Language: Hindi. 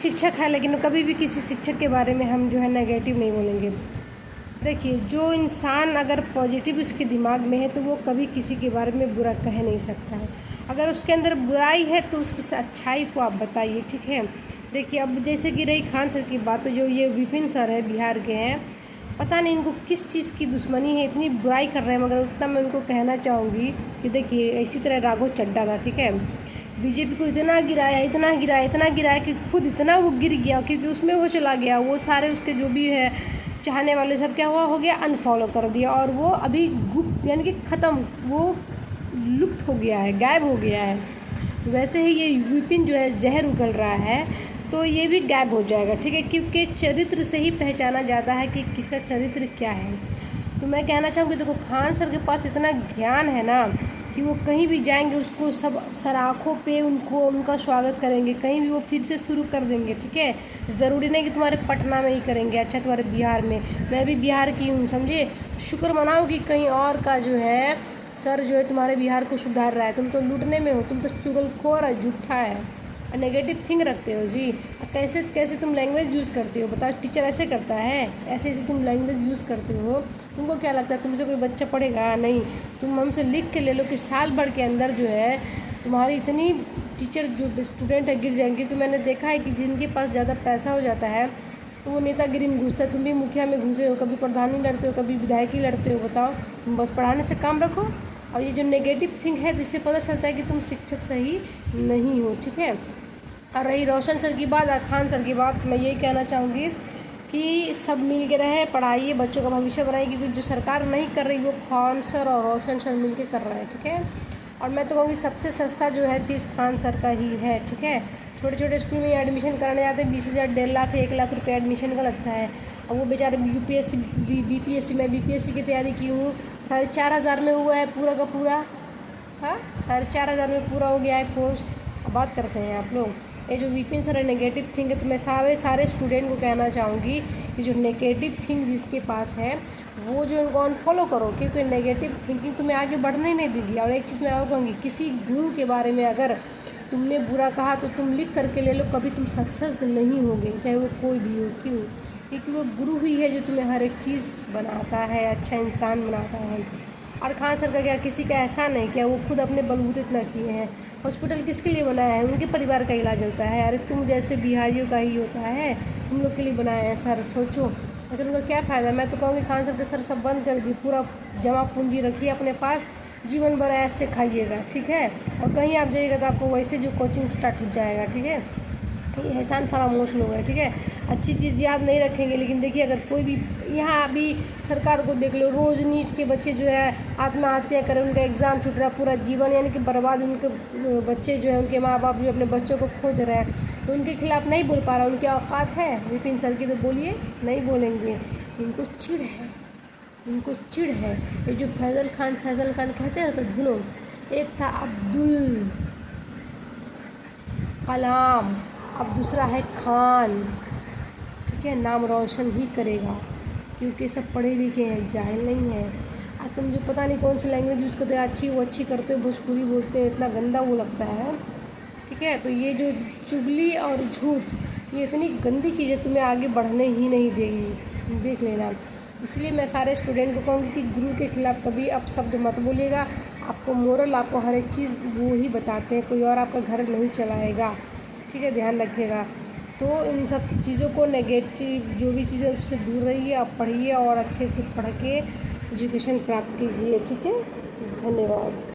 शिक्षक है, लेकिन कभी भी किसी शिक्षक के बारे में हम जो है नेगेटिव नहीं बोलेंगे। देखिए, जो इंसान अगर पॉजिटिव उसके दिमाग में है तो वो कभी किसी के बारे में बुरा कह नहीं सकता है। अगर उसके अंदर बुराई है तो उसकी अच्छाई को आप बताइए, ठीक है। देखिए, अब जैसे कि रही खान सर की बात, तो जो ये विपिन सर है बिहार के हैं, पता नहीं इनको किस चीज़ की दुश्मनी है, इतनी बुराई कर रहे हैं। मगर उतना मैं उनको कहना चाहूँगी कि देखिए, इसी तरह राघव चड्ढा था, ठीक है, बीजेपी को इतना गिराया, इतना गिराया, इतना गिराया कि खुद इतना वो गिर गया, क्योंकि उसमें वो चला गया। वो सारे उसके जो भी है चाहने वाले सब क्या हुआ, हो गया अनफॉलो कर दिया, और वो अभी गुप्त यानी कि ख़त्म, वो लुप्त हो गया है, गायब हो गया है। वैसे ही ये विपिन जो है जहर उगल रहा है, तो ये भी गायब हो जाएगा, ठीक है, क्योंकि चरित्र से ही पहचाना जाता है कि किसका चरित्र क्या है। तो मैं कहना चाहूँगी, देखो खान सर के पास इतना ज्ञान है ना कि वो कहीं भी जाएंगे उसको सब सराखों पे उनका स्वागत करेंगे, कहीं भी वो फिर से शुरू कर देंगे, ठीक है। ज़रूरी नहीं कि तुम्हारे पटना में ही करेंगे, अच्छा तुम्हारे बिहार में, मैं भी बिहार की हूँ, समझे। शुक्र मनाओ कि कहीं और का जो है सर जो है तुम्हारे बिहार को सुधार रहा है। तुम तो लूटने में हो, तुम तो चुगलखोर है, झूठा है, और नेगेटिव थिंक रखते हो जी। कैसे कैसे तुम लैंग्वेज यूज़ करते हो, बताओ। टीचर ऐसे करता है? ऐसे ऐसे तुम लैंग्वेज यूज़ करते हो। तुमको क्या लगता है तुमसे कोई बच्चा पढ़ेगा? नहीं। तुम हमसे लिख के ले लो कि साल भर के अंदर जो है तुम्हारी इतनी टीचर जो स्टूडेंट है गिर जाएंगे। तो मैंने देखा है कि जिनके पास ज़्यादा पैसा हो जाता है तो वो नेतागिरी में घुसता है। तुम भी मुखिया में घुसे हो, कभी प्रधानी लड़ते हो, कभी विधायकी लड़ते हो। बताओ, तुम बस पढ़ाने से काम रखो। और ये जो नेगेटिव थिंक है, जिससे पता चलता है कि तुम शिक्षक सही नहीं हो, ठीक है। और रही रोशन सर की बात, खान सर की बात, मैं यही कहना चाहूँगी कि सब मिल के रहे, पढ़ाइए, बच्चों का भविष्य बनाइए, क्योंकि जो सरकार नहीं कर रही वो खान सर और रोशन सर मिल के कर रहे हैं, ठीक है। और मैं तो कहूँगी सबसे सस्ता जो है फीस खान सर का ही है, ठीक है। छोटे छोटे स्कूल में एडमिशन कराने जाते हैं, 20,000, 1.5 लाख, 1 लाख रुपये एडमिशन का लगता है। और वो बेचारे यूपीएससी बीपीएससी, मैं बीपीएससी की तैयारी की हूँ, 4,500 में हुआ है पूरा का पूरा। हाँ, 4,500 में पूरा हो गया है कोर्स। अब बात करते हैं आप लोग, ये जो विपिन सर है नेगेटिव थिंक है, तो मैं सारे स्टूडेंट को कहना चाहूँगी कि जो नेगेटिव थिंक जिसके पास है वो जो उनको अनफॉलो करो, क्योंकि नेगेटिव थिंकिंग तुम्हें आगे बढ़ने ही नहीं देगी। और एक चीज़ मैं और कहूँगी, किसी गुरु के बारे में अगर तुमने बुरा कहा तो तुम लिख करके ले लो, कभी तुम सक्सेस नहीं होगे, चाहे वो कोई भी हो। क्यों? क्योंकि वो गुरु ही है जो तुम्हें हर एक चीज़ बनाता है, अच्छा इंसान बनाता है। और खान सर का क्या किसी का एहसान नहीं किया, वो खुद अपने बलबूते इतना किए हैं। हॉस्पिटल किसके लिए बनाया है? उनके परिवार का इलाज होता है। अरे तुम जैसे बिहारियों का ही होता है, तुम लोग के लिए बनाया है सर, सोचो। लेकिन उनका क्या फ़ायदा? मैं तो कहूँगी खान सर के सर सब बंद कर दी, पूरा जमा पूंजी रखिए अपने पास, जीवन भर ऐसे से खाइएगा, ठीक है। और कहीं आप जाइएगा तो आपको वैसे जो कोचिंग स्टार्ट हो जाएगा, ठीक है। ये एहसान फरामोश लोग हैं, ठीक है। अच्छी चीज़ याद नहीं रखेंगे, लेकिन देखिए अगर कोई भी यहाँ अभी सरकार को देख लो, रोज़ नीट के बच्चे जो है आत्महत्या करें, उनका एग्ज़ाम छूट रहा है, पूरा जीवन यानी कि बर्बाद, उनके बच्चे जो है, उनके माँ बाप जो अपने बच्चों को खो दे रहे हैं, तो उनके खिलाफ़ नहीं बोल पा रहा। उनकी औकात है विपिन सर की? तो बोलिए, नहीं बोलेंगे। इनको चिढ़ है, इनको चिढ़ है। ये जो फैज़ल खान कहते हैं तो धुनो, एक था अब्दुल कलाम, अब दूसरा है खान, ठीक है। नाम रोशन ही करेगा, क्योंकि सब पढ़े लिखे हैं, जाहिल नहीं है। और तुम जो पता नहीं कौन सी लैंग्वेज यूज़ करते हो, अच्छी वो अच्छी करते हो, भोजपुरी बोलते हो, इतना गंदा वो लगता है, ठीक है। तो ये जो चुगली और झूठ, ये इतनी गंदी चीज़ है, तुम्हें आगे बढ़ने ही नहीं देगी, देख लेना। इसलिए मैं सारे स्टूडेंट को कहूँगी कि गुरु के खिलाफ़ कभी आप शब्द मत बोलिएगा। आपको मोरल, आपको हर एक चीज़ वो ही बताते हैं, कोई और आपका घर नहीं चलाएगा, ठीक है, ध्यान रखिएगा। तो इन सब चीज़ों को, नेगेटिव जो भी चीज़ें उससे दूर रहिए, आप पढ़िए और अच्छे से पढ़ के एजुकेशन प्राप्त कीजिए, ठीक है। धन्यवाद।